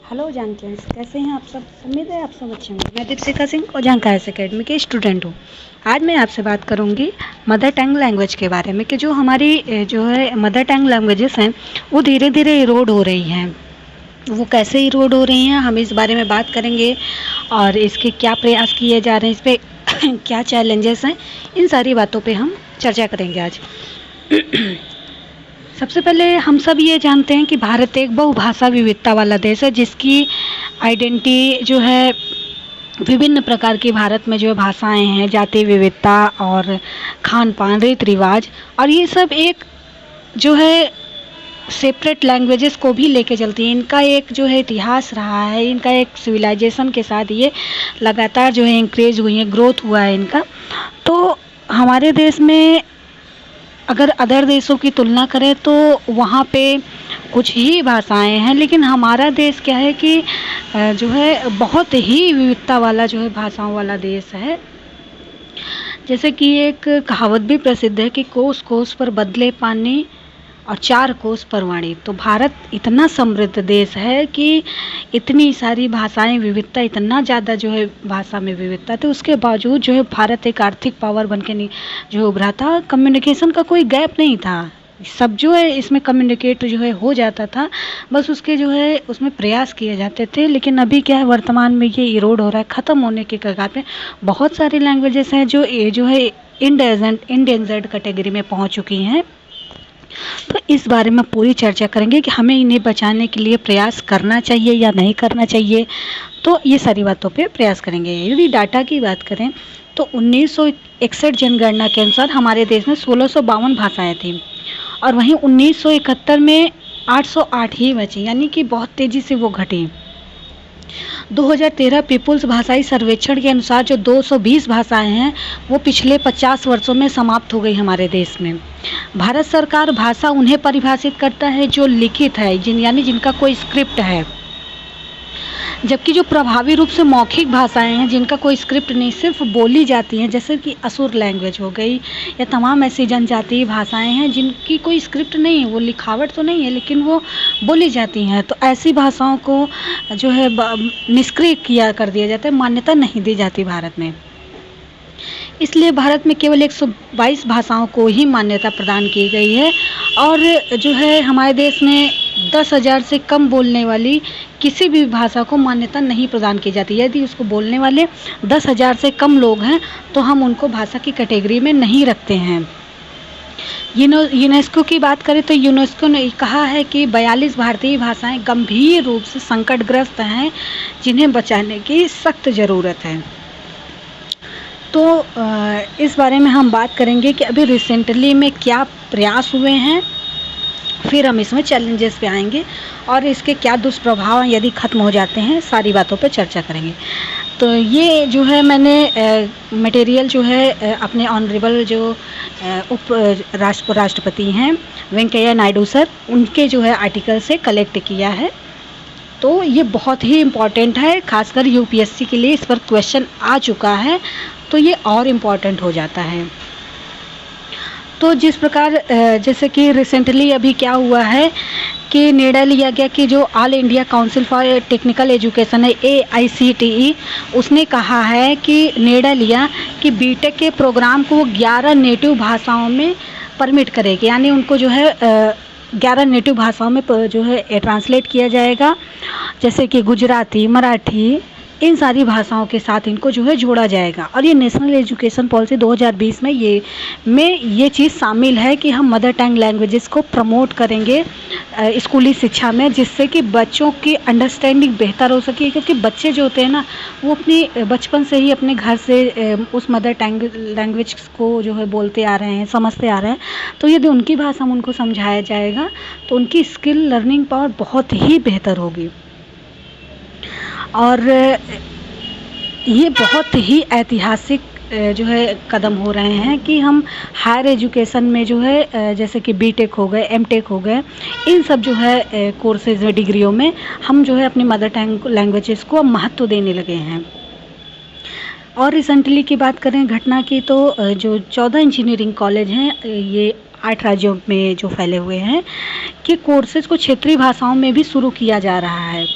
Hello जानकीस, कैसे हैं आप सब। उम्मीद है आप सब अच्छे होंगे। मैं दीपशिखा सिंह और झांकास एकेडमी की स्टूडेंट हूँ। आज मैं आपसे बात करूँगी मदर टंग लैंग्वेज के बारे में कि जो हमारी जो है मदर टंग लैंग्वेजेस हैं वो धीरे धीरे इरोड हो रही हैं। वो कैसे इरोड हो रही हैं हम इस बारे में बात करेंगे और इसके क्या प्रयास किए जा रहे हैं, इस पर क्या चैलेंजेस हैं, इन सारी बातों पर हम चर्चा करेंगे आज। सबसे पहले हम सब ये जानते हैं कि भारत एक बहुभाषा विविधता वाला देश है, जिसकी आइडेंटिटी जो है विभिन्न प्रकार की भारत में जो भाषाएं हैं, जाति विविधता और खान पान, रीति रिवाज, और ये सब एक जो है सेपरेट लैंग्वेजेस को भी लेके चलती हैं। इनका एक जो है इतिहास रहा है, इनका एक सिविलाइजेशन के साथ ये लगातार जो है इंक्रीज हुई है, ग्रोथ हुआ है इनका। तो हमारे देश में अगर अदर देशों की तुलना करें तो वहाँ पे कुछ ही भाषाएं हैं, लेकिन हमारा देश क्या है कि जो है बहुत ही विविधता वाला जो है भाषाओं वाला देश है। जैसे कि एक कहावत भी प्रसिद्ध है कि कोस कोस पर बदले पानी और चार कोस पर वाणी। तो भारत इतना समृद्ध देश है कि इतनी सारी भाषाएं, विविधता, इतना ज़्यादा जो है भाषा में विविधता, तो उसके बावजूद जो है भारत एक आर्थिक पावर बन के नहीं जो उभरा था। कम्युनिकेशन का कोई गैप नहीं था, सब जो है इसमें कम्युनिकेट जो है हो जाता था, बस उसके जो है उसमें प्रयास किए जाते थे। लेकिन अभी क्या है, वर्तमान में ये इरोड हो रहा है, ख़त्म होने के कगार पे। बहुत सारी लैंग्वेजेस हैं जो है इंडेंजर्ड कैटेगरी में पहुंच चुकी हैं। तो इस बारे में पूरी चर्चा करेंगे कि हमें इन्हें बचाने के लिए प्रयास करना चाहिए या नहीं करना चाहिए। तो ये सारी बातों पे प्रयास करेंगे। यदि डाटा की बात करें तो 1961 जनगणना के अनुसार हमारे देश में 1652 भाषाएं थीं और वहीं 1971 में 808 ही बची, यानी कि बहुत तेज़ी से वो घटी। 2013 पीपुल्स भाषाई सर्वेक्षण के अनुसार जो 220 भाषाएं हैं वो पिछले 50 वर्षों में समाप्त हो गई हमारे देश में। भारत सरकार भाषा उन्हें परिभाषित करता है जो लिखित है, यानी जिनका कोई स्क्रिप्ट है, जबकि जो प्रभावी रूप से मौखिक भाषाएं हैं जिनका कोई स्क्रिप्ट नहीं, सिर्फ बोली जाती हैं, जैसे कि असुर लैंग्वेज हो गई, या तमाम ऐसी जनजातीय भाषाएं हैं जिनकी कोई स्क्रिप्ट नहीं है, वो लिखावट तो नहीं है लेकिन वो बोली जाती हैं। तो ऐसी भाषाओं को जो है निष्क्रिय किया कर दिया जाता है, मान्यता नहीं दी जाती भारत में। इसलिए भारत में केवल 122 भाषाओं को ही मान्यता प्रदान की गई है और जो है हमारे देश में 10,000 से कम बोलने वाली किसी भी भाषा को मान्यता नहीं प्रदान की जाती। यदि उसको बोलने वाले 10,000 से कम लोग हैं तो हम उनको भाषा की कैटेगरी में नहीं रखते हैं। यूनेस्को की बात करें तो यूनेस्को ने कहा है कि 42 भारतीय भाषाएं गंभीर रूप से संकटग्रस्त हैं, जिन्हें बचाने की सख्त ज़रूरत है। तो इस बारे में हम बात करेंगे कि अभी रिसेंटली में क्या प्रयास हुए हैं, फिर हम इसमें चैलेंजेस पे आएंगे और इसके क्या दुष्प्रभाव यदि ख़त्म हो जाते हैं, सारी बातों पे चर्चा करेंगे। तो ये जो है मैंने मटेरियल जो है अपने ऑनरेबल जो उप राष्ट्रपति हैं वेंकैया नायडू सर, उनके जो है आर्टिकल से कलेक्ट किया है। तो ये बहुत ही इम्पॉर्टेंट है, खासकर यूपीएससी के लिए इस पर क्वेश्चन आ चुका है तो ये और इम्पॉर्टेंट हो जाता है। तो जिस प्रकार जैसे कि रिसेंटली अभी क्या हुआ है कि निर्णय लिया गया कि जो all India council for technical education है AICTE, उसने कहा है कि निर्णय लिया कि बीटेक के प्रोग्राम को 11 नेटिव भाषाओं में परमिट करेगी, यानी उनको जो है 11 नेटिव भाषाओं में जो है ट्रांसलेट किया जाएगा, जैसे कि गुजराती, मराठी, इन सारी भाषाओं के साथ इनको जो है जोड़ा जाएगा। और ये नेशनल एजुकेशन पॉलिसी 2020 में ये चीज़ शामिल है कि हम मदर टंग लैंग्वेजेस को प्रमोट करेंगे स्कूली शिक्षा में, जिससे कि बच्चों की अंडरस्टैंडिंग बेहतर हो सके। क्योंकि बच्चे जो होते हैं ना, वो अपनी बचपन से ही अपने घर से उस मदर टंग लैंग्वेज को जो है बोलते आ रहे हैं, समझते आ रहे हैं। तो यदि उनकी भाषा में उनको समझाया जाएगा तो उनकी स्किल लर्निंग पावर बहुत ही बेहतर होगी। और ये बहुत ही ऐतिहासिक जो है कदम हो रहे हैं कि हम हायर एजुकेशन में जो है जैसे कि बीटेक हो गए, एमटेक हो गए, इन सब जो है कोर्सेज में, डिग्रियों में हम जो है अपनी मदर टंग लैंग्वेजेस को महत्व देने लगे हैं। और रिसेंटली की बात करें घटना की तो जो 14 इंजीनियरिंग कॉलेज हैं, ये 8 राज्यों में जो फैले हुए हैं, कि कोर्सेज को क्षेत्रीय भाषाओं में भी शुरू किया जा रहा है।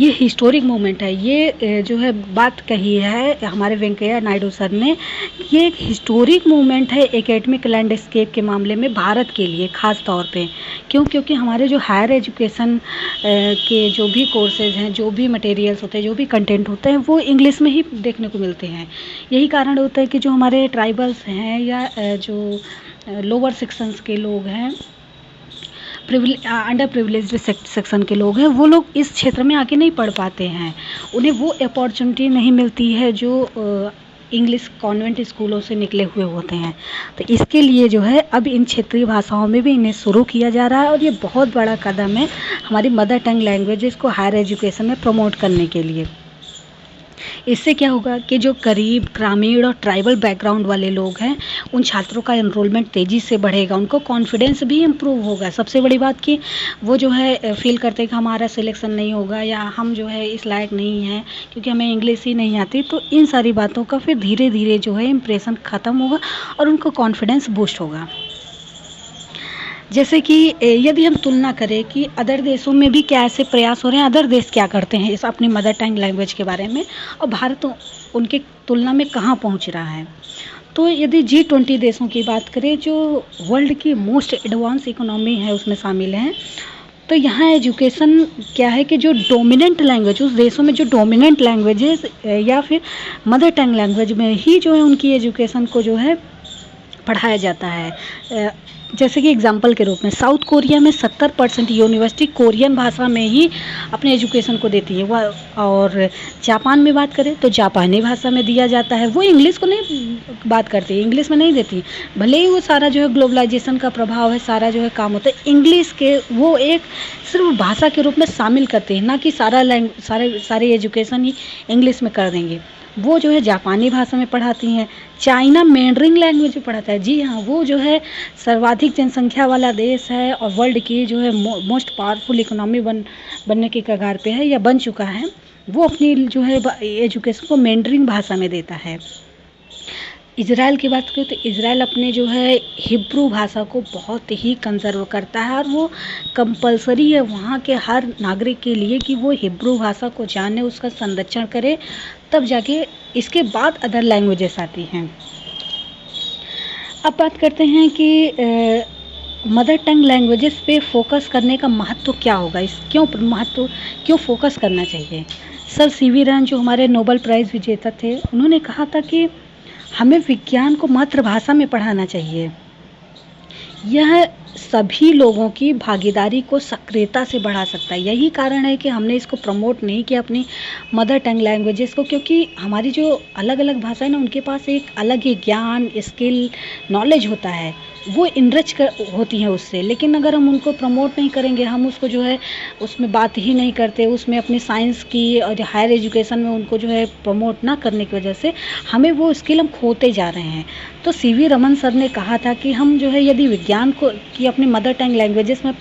ये हिस्टोरिक मोमेंट है। ये जो है बात कही है हमारे वेंकैया नायडू सर ने, ये एक हिस्टोरिक मोमेंट है एकेडमिक लैंडस्केप के मामले में भारत के लिए ख़ास तौर पे। क्यों? क्योंकि हमारे जो हायर एजुकेशन के जो भी कोर्सेज़ हैं, जो भी मटेरियल्स होते हैं, जो भी कंटेंट होते हैं, वो इंग्लिश में ही देखने को मिलते हैं। यही कारण होता है कि जो हमारे ट्राइबल्स हैं या जो लोअर सेक्शंस के लोग हैं, अंडर प्रिविलेज्ड सेक्शन के लोग हैं, वो लोग इस क्षेत्र में आके नहीं पढ़ पाते हैं। उन्हें वो अपॉर्चुनिटी नहीं मिलती है जो इंग्लिश कॉन्वेंट स्कूलों से निकले हुए होते हैं। तो इसके लिए जो है अब इन क्षेत्रीय भाषाओं में भी इन्हें शुरू किया जा रहा है, और ये बहुत बड़ा कदम है हमारी मदर टंग लैंग्वेजेस को हायर एजुकेशन में प्रमोट करने के लिए। इससे क्या होगा कि जो गरीब, ग्रामीण और ट्राइबल बैकग्राउंड वाले लोग हैं, उन छात्रों का एनरोलमेंट तेज़ी से बढ़ेगा, उनको कॉन्फिडेंस भी इम्प्रूव होगा। सबसे बड़ी बात कि वो जो है फील करते हैं कि हमारा सिलेक्शन नहीं होगा या हम जो है इस लायक नहीं हैं क्योंकि हमें इंग्लिश ही नहीं आती। तो इन सारी बातों का फिर धीरे धीरे जो है इम्प्रेशन ख़त्म होगा और उनको कॉन्फिडेंस बूस्ट होगा। जैसे कि यदि हम तुलना करें कि अदर देशों में भी क्या ऐसे प्रयास हो रहे हैं, अदर देश क्या करते हैं इस अपनी मदर टंग लैंग्वेज के बारे में, और भारत उनके तुलना में कहाँ पहुँच रहा है। तो यदि G20 देशों की बात करें जो वर्ल्ड की मोस्ट एडवांस इकोनॉमी है उसमें शामिल हैं, तो यहाँ एजुकेशन क्या है कि जो डोमिनेंट लैंग्वेज, उस देशों में जो डोमिनेंट लैंग्वेजेस या फिर मदर टंग लैंग्वेज में ही जो है उनकी एजुकेशन को जो है पढ़ाया जाता है। जैसे कि एग्जांपल के रूप में साउथ कोरिया में 70% यूनिवर्सिटी कोरियन भाषा में ही अपने एजुकेशन को देती है। वह और जापान में बात करें तो जापानी भाषा में दिया जाता है। वो इंग्लिश को नहीं बात करती, इंग्लिश में नहीं देती, भले ही वो सारा जो है ग्लोबलाइजेशन का प्रभाव है, सारा जो है काम होता है इंग्लिश के, वो एक सिर्फ भाषा के रूप में शामिल करते हैं, ना कि सारे एजुकेशन ही इंग्लिश में कर देंगे। वो जो है जापानी भाषा में पढ़ाती हैं। चाइना मैंड्रिन लैंग्वेज में पढ़ाता है। जी हाँ, वो जो है सर्वाधिक जनसंख्या वाला देश है और वर्ल्ड की जो है मोस्ट पावरफुल इकोनॉमी बनने के कगार पे है या बन चुका है। वो अपनी जो है एजुकेशन को मैंड्रिन भाषा में देता है। इज़राइल की बात करें तो इज़राइल अपने जो है हिब्रू भाषा को बहुत ही कंजर्व करता है और वो कंपलसरी है वहाँ के हर नागरिक के लिए कि वो हिब्रू भाषा को जाने, उसका संरक्षण करे, तब जाके इसके बाद अदर लैंग्वेजेस आती हैं। अब बात करते हैं कि मदर टंग लैंग्वेजेस पे फोकस करने का महत्व क्या होगा, इस क्यों फोकस करना चाहिए। सर सीवी रमन जो हमारे नोबेल प्राइज़ विजेता थे, उन्होंने कहा था कि हमें विज्ञान को मातृभाषा में पढ़ाना चाहिए। यह सभी लोगों की भागीदारी को सक्रियता से बढ़ा सकता है। यही कारण है कि हमने इसको प्रमोट नहीं किया अपनी मदर टंग लैंग्वेजेस को, क्योंकि हमारी जो अलग अलग भाषा है ना, उनके पास एक अलग ही ज्ञान, स्किल, नॉलेज होता है, वो इनरिच होती हैं उससे। लेकिन अगर हम उनको प्रमोट नहीं करेंगे, हम उसको जो है उसमें बात ही नहीं करते, उसमें अपनी साइंस की और हायर एजुकेशन में उनको जो है प्रमोट ना करने की वजह से हमें वो स्किल हम खोते जा रहे हैं। तो सीवी रमन सर ने कहा था कि हम जो है यदि विज्ञान को की अपनी मदर टंग लैंग्वेजेस में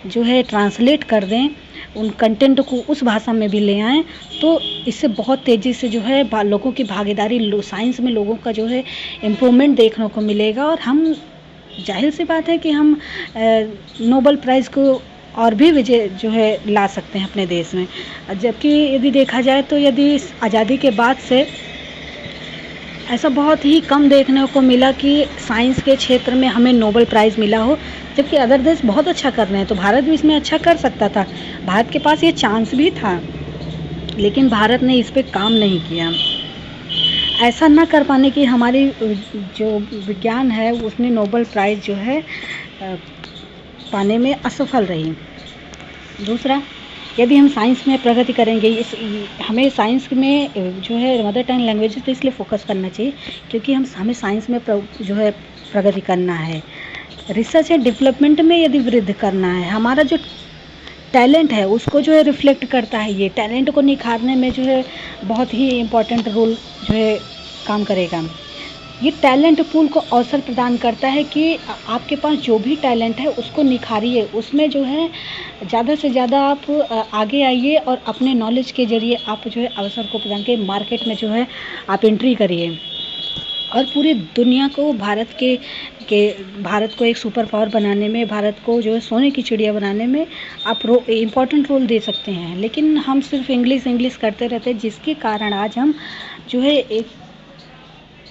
जो है ट्रांसलेट कर दें, उन कंटेंट को उस भाषा में भी ले आएँ, तो इससे बहुत तेज़ी से जो है लोगों की भागीदारी साइंस में लोगों का जो है इम्प्रूवमेंट देखने को मिलेगा। और हम जाहिर सी बात है कि हम नोबेल प्राइज़ को और भी विजय जो है ला सकते हैं अपने देश में। जबकि यदि देखा जाए तो यदि आज़ादी के बाद से ऐसा बहुत ही कम देखने को मिला कि साइंस के क्षेत्र में हमें नोबेल प्राइज़ मिला हो, जबकि अदर देश बहुत अच्छा कर रहे हैं, तो भारत भी इसमें अच्छा कर सकता था। भारत के पास ये चांस भी था, लेकिन भारत ने इस पे काम नहीं किया। ऐसा ना कर पाने की हमारी जो विज्ञान है उसने नोबेल प्राइज़ जो है पाने में असफल रही। दूसरा, यदि हम साइंस में प्रगति करेंगे, हमें साइंस में जो है मदर टंग लैंग्वेजेस पे इसलिए फोकस करना चाहिए क्योंकि हमें साइंस में जो है प्रगति करना है। रिसर्च एंड डेवलपमेंट में यदि वृद्धि करना है, हमारा जो टैलेंट है उसको जो है रिफ्लेक्ट करता है। ये टैलेंट को निखारने में जो है बहुत ही इम्पोर्टेंट रोल जो है काम करेगा। ये टैलेंट पूल को अवसर प्रदान करता है कि आपके पास जो भी टैलेंट है उसको निखारिए, उसमें जो है ज़्यादा से ज़्यादा आप आगे आइए और अपने नॉलेज के ज़रिए आप जो है अवसर को प्रदान करिए, मार्केट में जो है आप एंट्री करिए। और पूरी दुनिया को भारत को एक सुपर पावर बनाने में, भारत को जो है सोने की चिड़िया बनाने में आप इम्पोर्टेंट रोल दे सकते हैं। लेकिन हम सिर्फ इंग्लिश करते रहते हैं, जिसके कारण आज हम जो है एक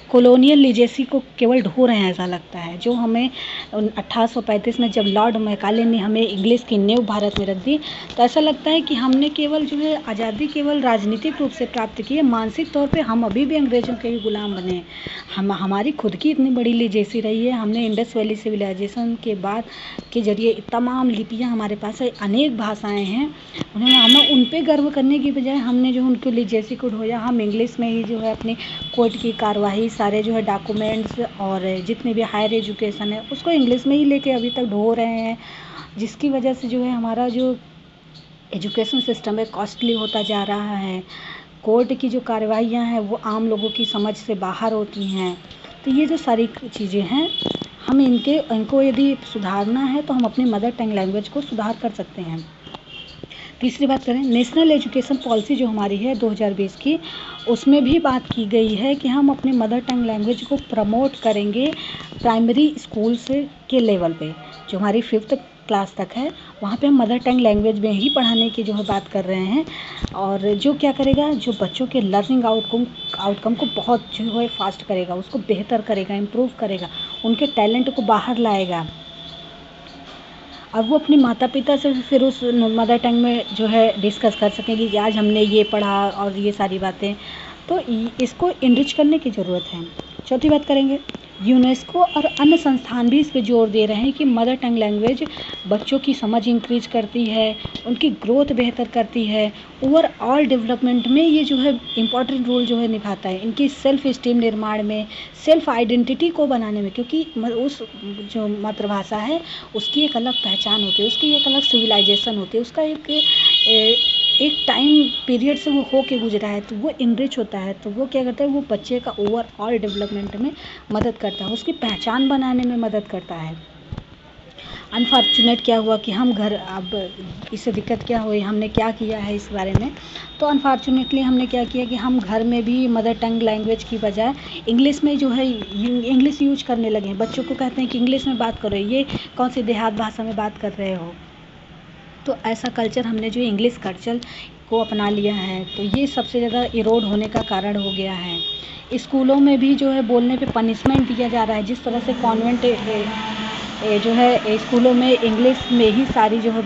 कॉलोनियल लीजेसी को केवल ढो रहे हैं, ऐसा लगता है। जो हमें 1835 में जब लॉर्ड मैकाले ने हमें इंग्लिश की नींव भारत में रख दी, तो ऐसा लगता है कि हमने केवल जो है आज़ादी केवल राजनीतिक रूप से प्राप्त की है, मानसिक तौर पे हम अभी भी अंग्रेज़ों के ही गुलाम बने हैं। हमारी खुद की इतनी बड़ी लीजेसी रही है। हमने इंडस वैली सिविलाइजेशन के बाद के जरिए तमाम लिपियाँ हमारे पास है, अनेक भाषाएँ हैं। हमें उन पर गर्व करने की बजाय हमने जो उनकी लीजेसी को ढोया। हम इंग्लिश में ही जो है अपनी कोर्ट की कार्यवाही, सारे जो है डॉक्यूमेंट्स और जितने भी हायर एजुकेशन है उसको इंग्लिश में ही लेके अभी तक ढो रहे हैं, जिसकी वजह से जो है हमारा जो एजुकेशन सिस्टम है कॉस्टली होता जा रहा है। कोर्ट की जो कार्यवाहियाँ हैं वो आम लोगों की समझ से बाहर होती हैं। तो ये जो सारी चीज़ें हैं, हम इनको यदि सुधारना है तो हम अपनी मदर टंग लैंग्वेज को सुधार कर सकते हैं। तीसरी बात करें, नेशनल एजुकेशन पॉलिसी जो हमारी है 2020 की, उसमें भी बात की गई है कि हम अपने मदर टंग लैंग्वेज को प्रमोट करेंगे प्राइमरी स्कूल से के लेवल पे। जो हमारी 5th क्लास तक है वहाँ पे हम मदर टंग लैंग्वेज में ही पढ़ाने की जो है बात कर रहे हैं। और जो क्या करेगा, जो बच्चों के लर्निंग आउटकम को बहुत जो है फास्ट करेगा, उसको बेहतर करेगा, इम्प्रूव करेगा, उनके टैलेंट को बाहर लाएगा। अब वो अपने माता पिता से फिर उस मदर टंग में जो है डिस्कस कर सकेंगे कि आज हमने ये पढ़ा और ये सारी बातें। तो इसको इनरिच करने की ज़रूरत है। चौथी बात करेंगे, यूनेस्को और अन्य संस्थान भी इस पे जोर दे रहे हैं कि मदर टंग लैंग्वेज बच्चों की समझ इंक्रीज करती है, उनकी ग्रोथ बेहतर करती है, ओवरऑल डेवलपमेंट में ये जो है इम्पॉर्टेंट रोल जो है निभाता है, इनकी सेल्फ इस्टीम निर्माण में, सेल्फ आइडेंटिटी को बनाने में। क्योंकि उस जो मातृभाषा है उसकी एक अलग पहचान होती है, उसकी एक अलग सिविलाइजेशन होती है, उसका एक टाइम पीरियड से वो हो के गुजरा है, तो वो इनरिच होता है। तो वो क्या करता है, वो बच्चे का ओवरऑल डेवलपमेंट में मदद करता है, उसकी पहचान बनाने में मदद करता है। अनफॉर्चुनेट क्या हुआ कि हम अब इससे दिक्कत क्या हुई, हमने क्या किया है इस बारे में। तो अनफॉर्चुनेटली हमने क्या किया कि हम घर में भी मदर टंग लैंग्वेज की बजाय इंग्लिश में जो है इंग्लिश यूज करने लगे हैं। बच्चों को कहते हैं कि इंग्लिश में बात करो, ये कौन सी देहात भाषा में बात कर रहे हो। तो ऐसा कल्चर हमने जो इंग्लिश कल्चर को अपना लिया है, तो ये सबसे ज़्यादा इरोड होने का कारण हो गया है। स्कूलों में भी जो है बोलने पे पनिशमेंट दिया जा रहा है। जिस तरह से कॉन्वेंट जो है स्कूलों में इंग्लिश में ही सारी जो है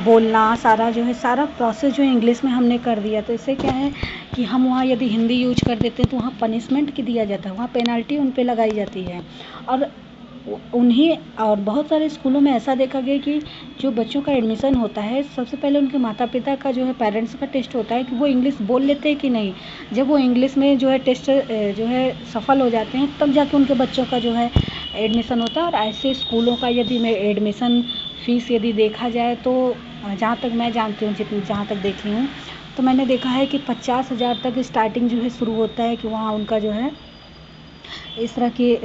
बोलना, सारा प्रोसेस जो है इंग्लिश में हमने कर दिया। तो इससे क्या है कि हम वहाँ यदि हिंदी यूज कर देते हैं तो वहाँ पनिशमेंट की दिया जाता है, वहाँ पेनल्टी उन पे लगाई जाती है। और बहुत सारे स्कूलों में ऐसा देखा गया कि जो बच्चों का एडमिशन होता है, सबसे पहले उनके माता पिता का जो है पेरेंट्स का टेस्ट होता है कि वो इंग्लिश बोल लेते हैं कि नहीं। जब वो इंग्लिश में जो है टेस्ट जो है सफल हो जाते हैं, तब जाके उनके बच्चों का जो है एडमिशन होता है। और ऐसे स्कूलों का यदि मैं एडमिशन फ़ीस यदि देखा जाए तो जहाँ तक मैं जानती हूँ, जहाँ तक देखी हूँ, तो मैंने देखा है कि 50,000 तक स्टार्टिंग जो है शुरू होता है कि वहाँ उनका जो है इस तरह की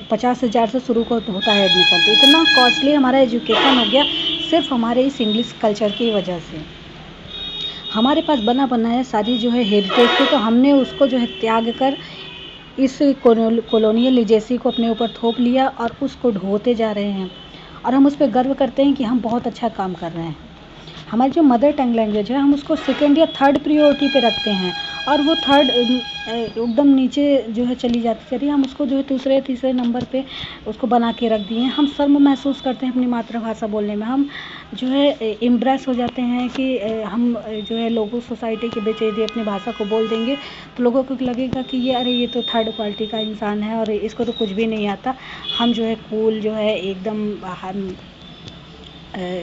50,000 से शुरू होता है एडमिशन। तो इतना कॉस्टली हमारा एजुकेशन हो गया सिर्फ हमारे इस इंग्लिश कल्चर की वजह से। हमारे पास बना बनाया सारी जो है हेरिटेज थी, तो हमने उसको जो है त्याग कर इस कॉलोनियल लीजेसी को अपने ऊपर थोप लिया और उसको ढोते जा रहे हैं। और हम उस पर गर्व करते हैं कि हम बहुत अच्छा काम कर रहे हैं। हमारी जो मदर टंग लैंग्वेज है, हम उसको सेकेंड या थर्ड प्रियोरिटी पे रखते हैं, और वो थर्ड एकदम नीचे जो है चली रही है। हम उसको जो है दूसरे तीसरे नंबर पे उसको बना के रख दिए हैं। हम शर्म महसूस करते हैं अपनी मातृभाषा बोलने में। हम जो है इम्प्रेस हो जाते हैं कि हम जो है लोगों सोसाइटी के बीच यदि अपनी भाषा को बोल देंगे तो लोगों को लगेगा कि ये तो थर्ड क्वालिटी का इंसान है और इसको तो कुछ भी नहीं आता। हम जो है कूल जो है एकदम हम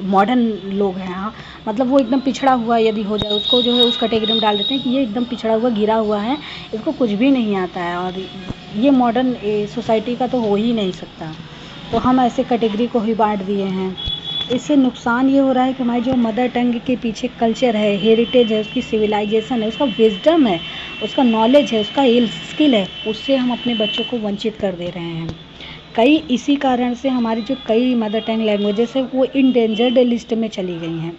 मॉडर्न लोग हैं। हाँ, मतलब वो एकदम पिछड़ा हुआ यदि हो जाए, उसको जो है उस कैटेगरी में डाल देते हैं कि ये एकदम पिछड़ा हुआ गिरा हुआ है, इसको कुछ भी नहीं आता है और ये मॉडर्न सोसाइटी का तो हो ही नहीं सकता। तो हम ऐसे कैटेगरी को ही बांट दिए हैं। इससे नुकसान ये हो रहा है कि हमारी जो मदर टंग के पीछे कल्चर है, हेरिटेज है, उसकी सिविलाइजेशन है, उसका विजडम है, उसका नॉलेज है, उसका स्किल है, उससे हम अपने बच्चों को वंचित कर दे रहे हैं। इसी कारण से हमारी जो कई मदर टंग लैंग्वेजेस है वो इंडेंजर्ड लिस्ट में चली गई हैं।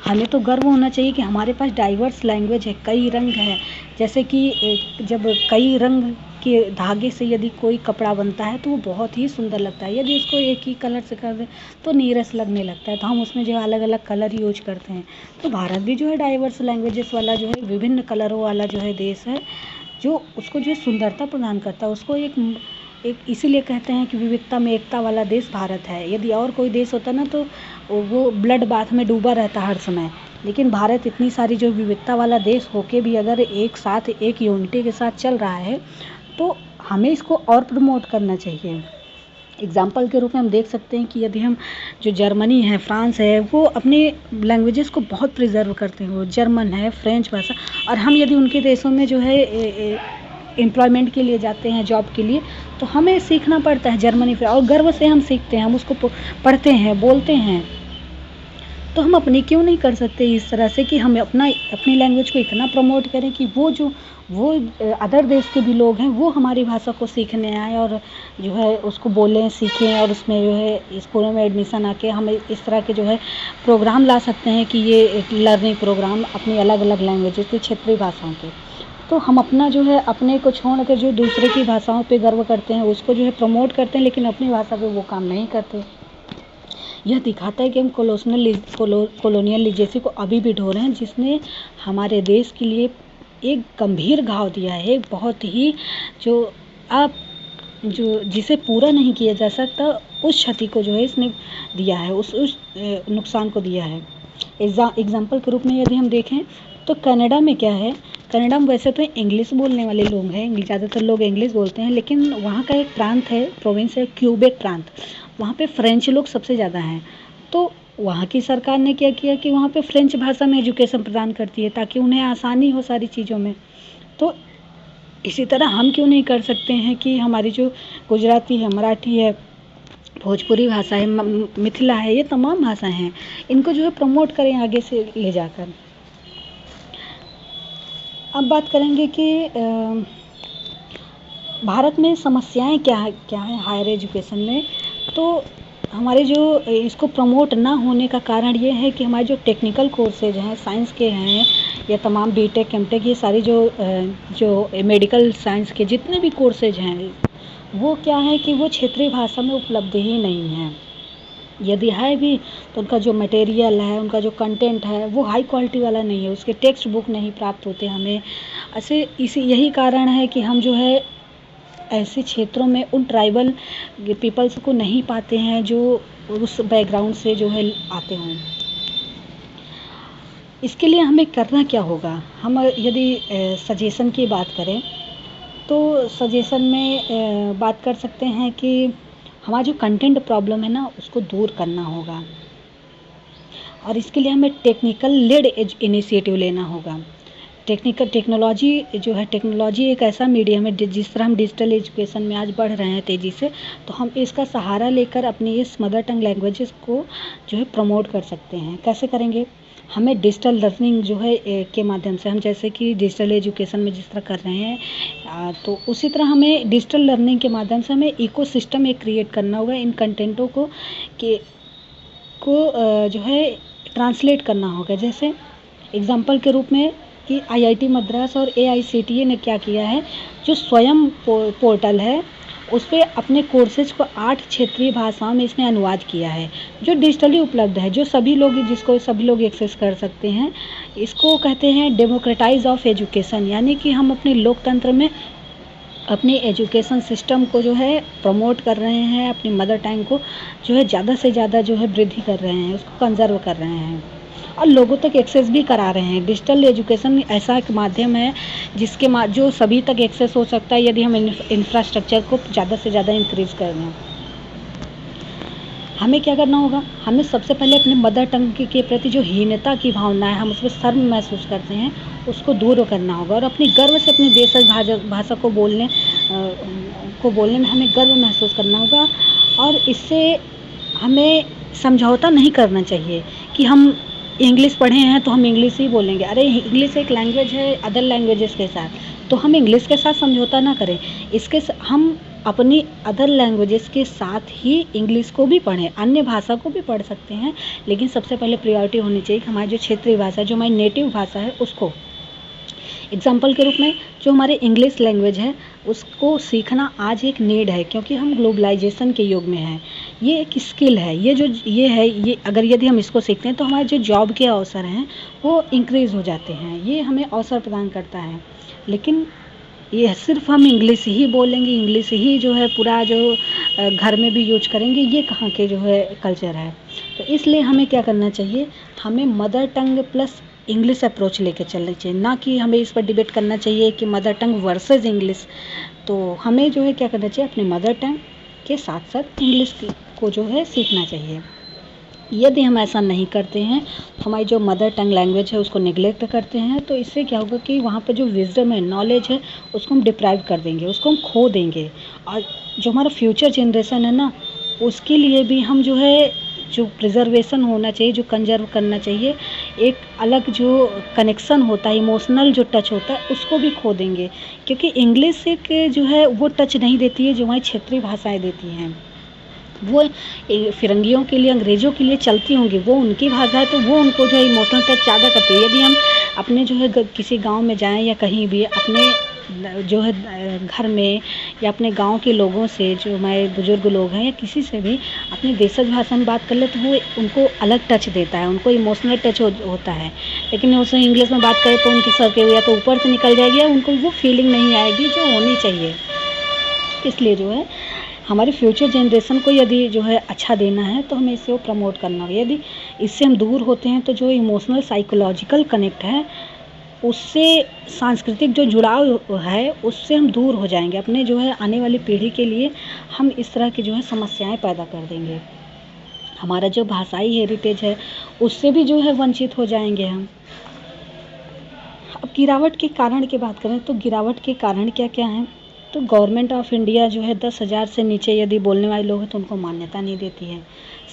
हमें तो गर्व होना चाहिए कि हमारे पास डाइवर्स लैंग्वेज है, कई रंग हैं। जैसे कि जब कई रंग के धागे से यदि कोई कपड़ा बनता है तो वो बहुत ही सुंदर लगता है। यदि इसको एक ही कलर से कर दें तो नीरस लगने लगता है, तो हम उसमें जो है अलग अलग कलर यूज करते हैं। तो भारत भी जो है डाइवर्स लैंग्वेजेस वाला जो है, विभिन्न कलरों वाला जो है देश है, जो उसको जो है सुंदरता प्रदान करता है। उसको एक इसीलिए कहते हैं कि विविधता में एकता वाला देश भारत है। यदि और कोई देश होता ना तो वो ब्लड बाथ में डूबा रहता हर समय, लेकिन भारत इतनी सारी जो विविधता वाला देश होके भी अगर एक साथ एक यूनिटी के साथ चल रहा है तो हमें इसको और प्रमोट करना चाहिए। एग्जाम्पल के रूप में हम देख सकते हैं कि यदि हम जो जर्मनी है, फ्रांस है, वो अपने लैंग्वेजेस को बहुत प्रिजर्व करते हैं। वो जर्मन है, फ्रेंच भाषा, और हम यदि उनके देशों में जो है एम्प्लॉयमेंट के लिए जाते हैं, जॉब के लिए, तो हमें सीखना पड़ता है जर्मनी से, और गर्व से हम सीखते हैं, हम उसको पढ़ते हैं, बोलते हैं। तो हम अपनी क्यों नहीं कर सकते इस तरह से कि हम अपनी लैंग्वेज को इतना प्रमोट करें कि वो अदर देश के भी लोग हैं वो हमारी भाषा को सीखने आए और जो है उसको बोलें, सीखें, और उसमें जो है स्कूलों में एडमिशन आके हम इस तरह के जो है प्रोग्राम ला सकते हैं कि ये एक लर्निंग प्रोग्राम अपनी अलग अलग लैंग्वेजेस के, क्षेत्रीय भाषाओं के। तो हम अपना जो है अपने को छोड़ कर जो दूसरे की भाषाओं पे गर्व करते हैं उसको जो है प्रमोट करते हैं, लेकिन अपनी भाषा पे वो काम नहीं करते। यह दिखाता है कि हम कॉलोनियल लीजेसी को अभी भी ढो रहे हैं, जिसने हमारे देश के लिए एक गंभीर घाव दिया है, एक बहुत ही जो जिसे पूरा नहीं किया जा सकता, उस क्षति को जो है इसने दिया है, उस नुकसान को दिया है। एग्जाम्पल के रूप में यदि हम देखें तो कनाडा में क्या है, कनाडा में वैसे तो इंग्लिश बोलने वाले लोग हैं, ज़्यादातर लोग इंग्लिश बोलते हैं, लेकिन वहाँ का एक प्रांत है, प्रोविंस है, क्यूबेक प्रांत, वहाँ पे फ्रेंच लोग सबसे ज़्यादा हैं। तो वहाँ की सरकार ने क्या किया कि वहाँ पे फ्रेंच भाषा में एजुकेशन प्रदान करती है ताकि उन्हें आसानी हो सारी चीज़ों में। तो इसी तरह हम क्यों नहीं कर सकते हैं कि हमारी जो गुजराती है, मराठी है, भोजपुरी भाषा है, मिथिला है, ये तमाम भाषाएं हैं, इनको जो है प्रमोट करें आगे से ले जाकर। अब बात करेंगे कि भारत में समस्याएं क्या है हायर एजुकेशन में। तो हमारे जो इसको प्रमोट ना होने का कारण ये है कि हमारे जो टेक्निकल कोर्सेज हैं, साइंस के हैं, या तमाम बीटेक, एमटेक, ये सारी जो मेडिकल साइंस के जितने भी कोर्सेज हैं, वो क्या है कि वो क्षेत्रीय भाषा में उपलब्ध ही नहीं है। यदि है भी तो उनका जो मटेरियल है, उनका जो कंटेंट है, वो हाई क्वालिटी वाला नहीं है, उसके टेक्स्ट बुक नहीं प्राप्त होते हमें। यही कारण है कि हम जो है ऐसे क्षेत्रों में उन ट्राइबल पीपल्स को नहीं पाते हैं जो उस बैकग्राउंड से जो है आते हों। इसके लिए हमें करना क्या होगा? हम यदि सजेशन की बात करें तो सजेशन में बात कर सकते हैं कि हमारा जो कंटेंट प्रॉब्लम है ना, उसको दूर करना होगा, और इसके लिए हमें टेक्निकल लेड इनिशिएटिव लेना होगा। टेक्नोलॉजी जो है, टेक्नोलॉजी एक ऐसा मीडियम है, जिस तरह हम डिजिटल एजुकेशन में आज बढ़ रहे हैं तेज़ी से, तो हम इसका सहारा लेकर अपनी इस मदर टंग लैंग्वेजेस को जो है प्रमोट कर सकते हैं। कैसे करेंगे? हमें डिजिटल लर्निंग जो है के माध्यम से, हम जैसे कि डिजिटल एजुकेशन में जिस तरह कर रहे हैं, तो उसी तरह हमें डिजिटल लर्निंग के माध्यम से हमें इकोसिस्टम एक क्रिएट करना होगा। इन कंटेंटों को जो है ट्रांसलेट करना होगा। जैसे एग्जांपल के रूप में कि आईआईटी मद्रास और एआईसीटीई ने क्या किया है, जो स्वयं पोर्टल है उस पर अपने कोर्सेज को 8 क्षेत्रीय भाषाओं में इसने अनुवाद किया है, जो डिजिटली उपलब्ध है, जो जिसको सभी लोग एक्सेस कर सकते हैं। इसको कहते हैं डेमोक्रेटाइज ऑफ एजुकेशन, यानी कि हम अपने लोकतंत्र में अपनी एजुकेशन सिस्टम को जो है प्रमोट कर रहे हैं, अपनी मदर टंग को जो है ज़्यादा से ज़्यादा जो है वृद्धि कर रहे हैं, उसको कंजर्व कर रहे हैं और लोगों तक एक्सेस भी करा रहे हैं। डिजिटल एजुकेशन ऐसा एक माध्यम है जो सभी तक एक्सेस हो सकता है यदि हम इंफ्रास्ट्रक्चर को ज़्यादा से ज़्यादा इंक्रीज़ कर दें। हमें क्या करना होगा? हमें सबसे पहले अपने मदर टंग के प्रति जो हीनता की भावना है, हम उसमें शर्म महसूस करते हैं, उसको दूर करना होगा और अपनी गर्व से अपने देश भाषा को बोलने में हमें गर्व महसूस करना होगा। और इससे हमें समझौता नहीं करना चाहिए कि हम इंग्लिश पढ़े हैं तो हम इंग्लिश ही बोलेंगे। अरे इंग्लिश एक लैंग्वेज है अदर लैंग्वेजेस के साथ, तो हम इंग्लिश के साथ समझौता ना करें। हम अपनी अदर लैंग्वेजेस के साथ ही इंग्लिश को भी पढ़ें, अन्य भाषा को भी पढ़ सकते हैं, लेकिन सबसे पहले प्रायोरिटी होनी चाहिए कि हमारी जो क्षेत्रीय भाषा, जो हमारी नेटिव भाषा है, उसको। एग्जाम्पल के रूप में जो हमारे इंग्लिश लैंग्वेज है उसको सीखना आज एक नीड है, क्योंकि हम ग्लोबलाइजेशन के युग में हैं। ये एक स्किल है, ये अगर यदि हम इसको सीखते हैं तो हमारे जो जॉब के अवसर हैं वो इंक्रीज़ हो जाते हैं, ये हमें अवसर प्रदान करता है। लेकिन ये सिर्फ हम इंग्लिश ही बोलेंगे, इंग्लिश ही जो है पूरा जो घर में भी यूज करेंगे, ये कहाँ के जो है कल्चर है। तो इसलिए हमें क्या करना चाहिए, हमें mother tongue plus English approach लेके चलना चाहिए, ना कि हमें इस पर डिबेट करना चाहिए कि मदर टंग वर्सेस इंग्लिश। तो हमें जो है क्या करना चाहिए, अपने मदर टंग के साथ साथ इंग्लिश को जो है सीखना चाहिए। यदि हम ऐसा नहीं करते हैं, हमारी जो मदर टंग लैंग्वेज है उसको निगलेक्ट करते हैं, तो इससे क्या होगा कि वहाँ पर जो विजडम है, नॉलेज है, उसको हम डिप्राइव कर देंगे, उसको हम खो देंगे। और जो हमारा फ्यूचर जनरेशन है ना, उसके लिए भी हम जो है जो प्रिजर्वेशन होना चाहिए, जो कंजर्व करना चाहिए, एक अलग जो कनेक्शन होता है, इमोशनल जो टच होता है, उसको भी खो देंगे। क्योंकि इंग्लिश एक जो है वो टच नहीं देती है जो हमारी क्षेत्रीय भाषाएं देती हैं। वो फिरंगियों के लिए, अंग्रेज़ों के लिए चलती होंगी, वो उनकी भाषा है, तो वो उनको जो है इमोशनल टच ज़्यादा करती है। यदि हम अपने जो है किसी गांव में जाएं या कहीं भी अपने जो है घर में या अपने गांव के लोगों से, जो हमारे बुजुर्ग लोग हैं या किसी से भी अपनी देशज भाषा में बात कर ले, तो वो उनको अलग टच देता है, उनको इमोशनल टच होता है। लेकिन उससे इंग्लिश में बात करें तो उनकी सर के या तो ऊपर से निकल जाएगी या उनको वो फीलिंग नहीं आएगी जो होनी चाहिए। इसलिए जो है हमारे फ्यूचर जनरेशन को यदि जो है अच्छा देना है तो हमें इसे प्रमोट करना है। यदि इससे हम दूर होते हैं तो जो इमोशनल साइकोलॉजिकल कनेक्ट है, उससे सांस्कृतिक जो जुड़ाव है, उससे हम दूर हो जाएंगे। अपने जो है आने वाली पीढ़ी के लिए हम इस तरह की जो है समस्याएं पैदा कर देंगे। हमारा जो भाषाई हेरिटेज है उससे भी जो है वंचित हो जाएंगे हम। अब गिरावट के कारण की बात करें तो गिरावट के कारण क्या क्या हैं, तो गवर्नमेंट ऑफ इंडिया जो है 10,000 से नीचे यदि बोलने वाले लोग हैं तो उनको मान्यता नहीं देती है।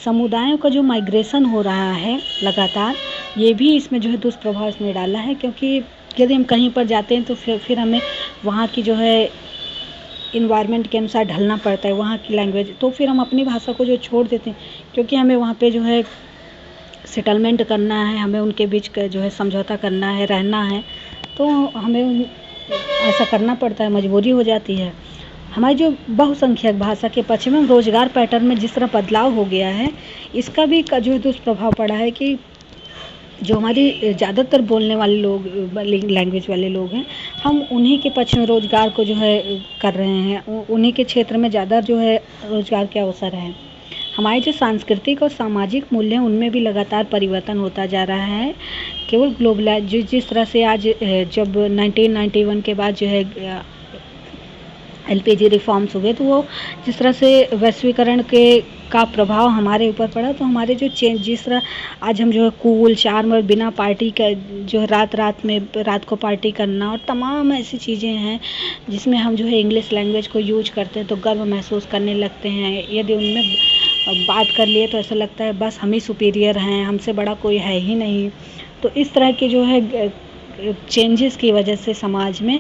समुदायों का जो माइग्रेशन हो रहा है लगातार, ये भी इसमें जो है दुष्प्रभाव इसमें डाला है। क्योंकि यदि हम कहीं पर जाते हैं तो फिर हमें वहाँ की जो है इन्वायरमेंट के अनुसार ढलना पड़ता है, वहाँ की लैंग्वेज, तो फिर हम अपनी भाषा को जो छोड़ देते हैं, क्योंकि हमें वहाँ पे जो है सेटलमेंट करना है, हमें उनके बीच का जो है समझौता करना है, रहना है, तो हमें ऐसा करना पड़ता है, मजबूरी हो जाती है। हमारी जो बहुसंख्यक भाषा के पक्ष में रोजगार पैटर्न में जिस तरह बदलाव हो गया है, इसका भी जो है दुष्प्रभाव पड़ा है कि जो हमारी ज़्यादातर बोलने वाले लोग, लैंग्वेज वाले लोग हैं, हम उन्हीं के पक्ष में रोजगार को जो है कर रहे हैं, उन्हीं के क्षेत्र में ज़्यादा जो है रोजगार के अवसर हैं। हमारे जो सांस्कृतिक और सामाजिक मूल्य हैं उनमें भी लगातार परिवर्तन होता जा रहा है। केवल ग्लोबलाइज जिस तरह से आज जब 1991 के बाद जो है LPG रिफॉर्म्स हुए, तो वो जिस तरह से वैश्वीकरण का प्रभाव हमारे ऊपर पड़ा, तो हमारे जो चेंज, जिस तरह आज हम जो है कूल चार्म और बिना पार्टी का जो है रात को पार्टी करना और तमाम ऐसी चीज़ें हैं जिसमें हम जो है इंग्लिश लैंग्वेज को यूज करते हैं तो गर्व महसूस करने लगते हैं। यदि उनमें बात कर लिए तो ऐसा लगता है बस हम ही सुपीरियर हैं, हमसे बड़ा कोई है ही नहीं। तो इस तरह के जो है चेंजेस की वजह से समाज में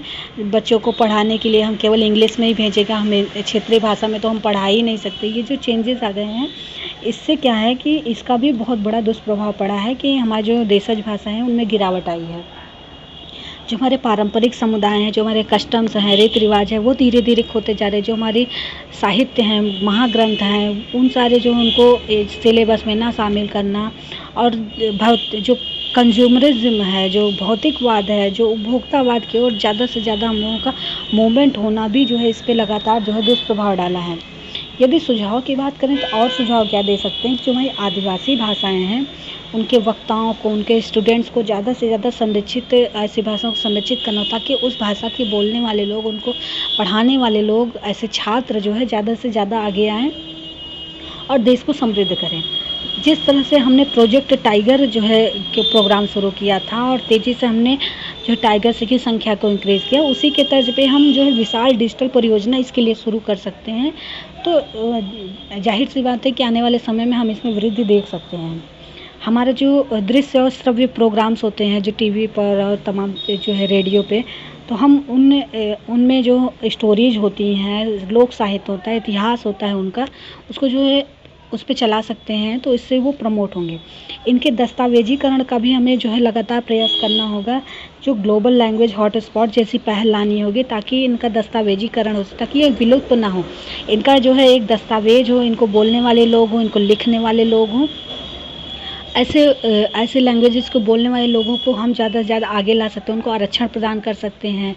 बच्चों को पढ़ाने के लिए हम केवल इंग्लिश में ही भेजेगा, हमें क्षेत्रीय भाषा में तो हम पढ़ा ही नहीं सकते। ये जो चेंजेस आ गए हैं, इससे क्या है कि इसका भी बहुत बड़ा दुष्प्रभाव पड़ा है कि हमारी जो देशज भाषा है उनमें गिरावट आई है। जो हमारे पारंपरिक समुदाय हैं, जो हमारे कस्टम्स हैं, रीति रिवाज है, वो धीरे धीरे खोते जा रहे हैं। जो हमारी साहित्य हैं, महाग्रंथ हैं, उन सारे जो उनको सिलेबस में ना शामिल करना, और जो कंज्यूमरिज्म है, जो भौतिकवाद है, जो उपभोक्तावाद की ओर ज़्यादा से ज़्यादा हम लोगों का मूवमेंट होना भी जो है इस पर लगातार जो है दुष्प्रभाव डाला है। यदि सुझाव की बात करें तो और सुझाव क्या दे सकते हैं, जो हमारी आदिवासी भाषाएं हैं उनके वक्ताओं को, उनके स्टूडेंट्स को ज़्यादा से ज़्यादा संरक्षित, ऐसी भाषाओं को संरक्षित करना, ताकि उस भाषा के बोलने वाले लोग, उनको पढ़ाने वाले लोग, ऐसे छात्र जो है ज़्यादा से ज़्यादा आगे आएँ और देश को समृद्ध करें। जिस तरह से हमने प्रोजेक्ट टाइगर जो है के प्रोग्राम शुरू किया था और तेज़ी से हमने जो टाइगर्स की संख्या को इंक्रीज़ किया, उसी के तर्ज पे हम जो है विशाल डिजिटल परियोजना इसके लिए शुरू कर सकते हैं। तो जाहिर सी बात है कि आने वाले समय में हम इसमें वृद्धि देख सकते हैं। हमारा जो दृश्य और श्रव्य प्रोग्राम्स होते हैं जो टीवी पर और तमाम जो है रेडियो पे, तो हम उनमें जो स्टोरीज होती हैं, लोक साहित्य होता है, इतिहास होता है उनका, उसको जो है उस पे चला सकते हैं, तो इससे वो प्रमोट होंगे। इनके दस्तावेजीकरण का भी हमें जो है लगातार प्रयास करना होगा, जो ग्लोबल लैंग्वेज हॉटस्पॉट जैसी पहल लानी होगी, ताकि इनका दस्तावेजीकरण हो, ताकि ये विलुप्त ना हो। इनका जो है एक दस्तावेज हो, इनको बोलने वाले लोग हों, इनको लिखने वाले लोग हों। ऐसे लैंग्वेजेस को बोलने वाले लोगों को हम ज़्यादा से ज़्यादा आगे ला सकते हैं, उनको आरक्षण प्रदान कर सकते हैं,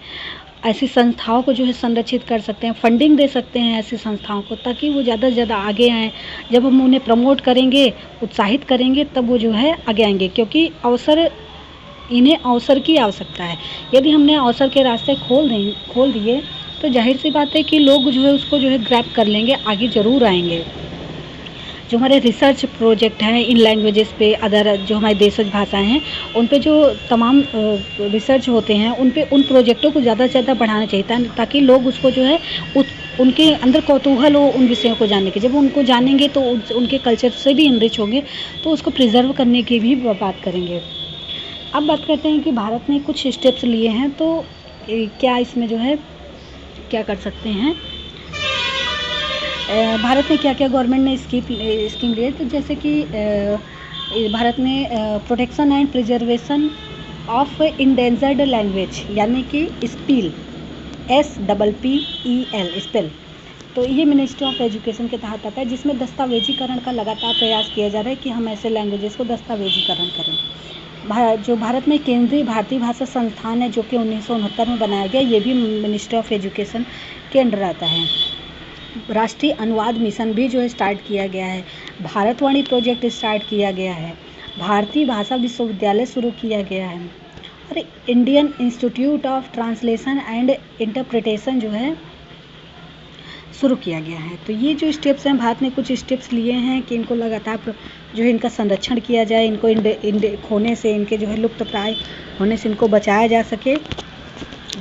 ऐसी संस्थाओं को जो है संरक्षित कर सकते हैं, फंडिंग दे सकते हैं ऐसी संस्थाओं को, ताकि वो ज़्यादा से ज़्यादा आगे आएँ। जब हम उन्हें प्रमोट करेंगे, उत्साहित करेंगे, तब वो जो है आगे आएंगे, क्योंकि इन्हें अवसर की आवश्यकता है। यदि हमने अवसर के रास्ते खोल दिए, तो जाहिर सी बात है कि लोग जो है उसको जो है ग्रैब कर लेंगे, आगे ज़रूर आएंगे। जो हमारे रिसर्च प्रोजेक्ट हैं इन लैंग्वेजेस पे, अदर जो हमारी देशज भाषाएं हैं, उन पे जो तमाम रिसर्च होते हैं, उन प्रोजेक्टों को ज़्यादा से ज़्यादा बढ़ाना चाहिए, ताकि लोग उसको जो है उनके अंदर कौतूहल हो उन विषयों को जानने के। जब उनको जानेंगे तो उनके कल्चर से भी इनरिच होंगे, तो उसको प्रिजर्व करने की भी बात करेंगे। अब बात करते हैं कि भारत ने कुछ स्टेप्स लिए हैं, तो क्या इसमें जो है क्या कर सकते हैं। भारत में क्या क्या गवर्नमेंट ने स्कीम ली है, तो जैसे कि भारत ने protection and preservation of endangered language, यानी कि स्पील, SPPEL स्पेल, तो ये मिनिस्ट्री ऑफ एजुकेशन के तहत आता है, जिसमें दस्तावेजीकरण का लगातार प्रयास किया जा रहा है कि हम ऐसे लैंग्वेजेस को दस्तावेजीकरण करें। जो भारत में केंद्रीय भारतीय भाषा संस्थान है, जो कि 1969 में बनाया गया, ये भी मिनिस्ट्री ऑफ एजुकेशन के अंडर आता है। राष्ट्रीय अनुवाद मिशन भी जो है स्टार्ट किया गया है, भारतवाणी प्रोजेक्ट स्टार्ट किया गया है, भारतीय भाषा विश्वविद्यालय शुरू किया गया है, और Indian institute of translation and interpretation जो है शुरू किया गया है। तो ये जो स्टेप्स हैं, भारत ने कुछ स्टेप्स लिए हैं कि इनको लगातार जो है इनका संरक्षण किया जाए, इनको खोने से, इनके जो है लुप्त प्राय होने से इनको बचाया जा सके,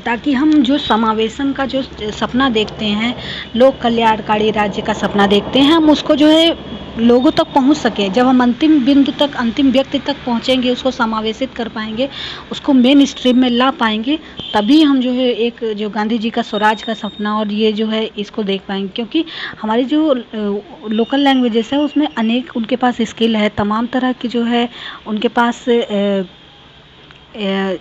ताकि हम जो समावेशन का जो सपना देखते हैं, लोक कल्याणकारी राज्य का सपना देखते हैं, हम उसको जो है लोगों तक पहुंच सके। जब हम अंतिम बिंदु तक, अंतिम व्यक्ति तक पहुंचेंगे, उसको समावेशित कर पाएंगे, उसको मेन स्ट्रीम में ला पाएंगे, तभी हम जो है एक जो गांधी जी का स्वराज का सपना और ये जो है इसको देख पाएंगे। क्योंकि हमारी जो लोकल लैंग्वेजेस है, उसमें अनेक उनके पास स्किल है, तमाम तरह की जो है उनके पास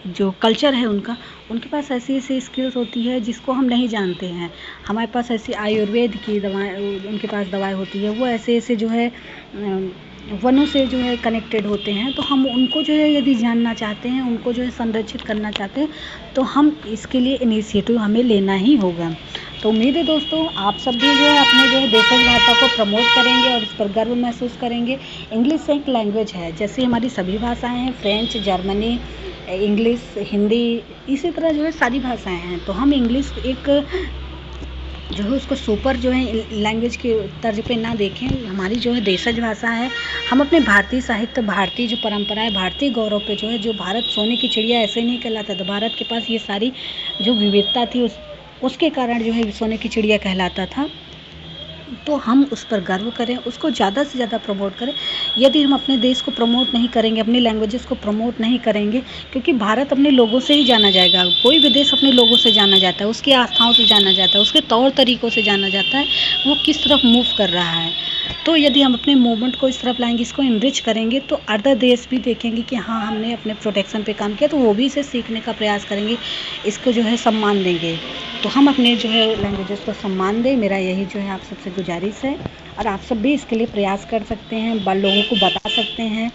जो कल्चर है उनके पास ऐसी स्किल्स होती है जिसको हम नहीं जानते हैं। हमारे पास ऐसी आयुर्वेद की दवाएं, उनके पास दवाएं होती है, वो ऐसे जो है वनों से जो है कनेक्टेड होते हैं। तो हम उनको जो है यदि जानना चाहते हैं, उनको जो है संरक्षित करना चाहते हैं, तो हम इसके लिए इनिशिएटिव हमें लेना ही होगा। तो उम्मीद है दोस्तों, आप सब भी जो है अपने जो है देशज भाषा को प्रमोट करेंगे और इस पर गर्व महसूस करेंगे। इंग्लिश एक लैंग्वेज है, जैसे हमारी सभी भाषाएं हैं, फ्रेंच, जर्मनी, इंग्लिश, हिंदी, इसी तरह जो है सारी भाषाएं हैं। तो हम इंग्लिश एक जो है उसको सुपर जो है लैंग्वेज के तर्ज पे ना देखें, हमारी जो है देशज भाषा है। हम अपने भारतीय साहित्य, भारतीय जो परंपरा है, भारतीय गौरव पे जो है, जो भारत सोने की चिड़िया ऐसे नहीं कहलाता था, भारत के पास ये सारी जो विविधता थी, उसके कारण जो है सोने की चिड़िया कहलाता था। तो हम उस पर गर्व करें, उसको ज़्यादा से ज़्यादा प्रमोट करें। यदि हम अपने देश को प्रमोट नहीं करेंगे, अपनी लैंग्वेजेस को प्रमोट नहीं करेंगे, क्योंकि भारत अपने लोगों से ही जाना जाएगा। कोई भी देश अपने लोगों से जाना जाता है, उसकी आस्थाओं से जाना जाता है, उसके तौर तरीक़ों से जाना जाता है, वो किस तरफ मूव कर रहा है। तो यदि हम अपने मूवमेंट को इस तरफ लाएंगे, इसको इनरिच करेंगे, तो अदर देश भी देखेंगे कि हाँ, हमने अपने प्रोटेक्शन पे काम किया, तो वो भी इसे सीखने का प्रयास करेंगे, इसको जो है सम्मान देंगे। तो हम अपने जो है लैंग्वेजेस को सम्मान दें, मेरा यही जो है आप सबसे गुजारिश है। और आप सब भी इसके लिए प्रयास कर सकते हैं, लोगों को बता सकते हैं।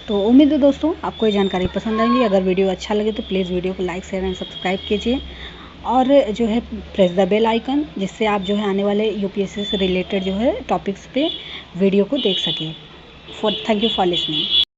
तो उम्मीद है दोस्तों आपको ये जानकारी पसंद आएगी। अगर वीडियो अच्छा लगे तो प्लीज़ वीडियो को लाइक, शेयर एंड सब्सक्राइब कीजिए, और जो है प्रेस द बेल आइकन, जिससे आप जो है आने वाले यूपीएससी से रिलेटेड जो है टॉपिक्स पे वीडियो को देख सकें। Thank you for listening.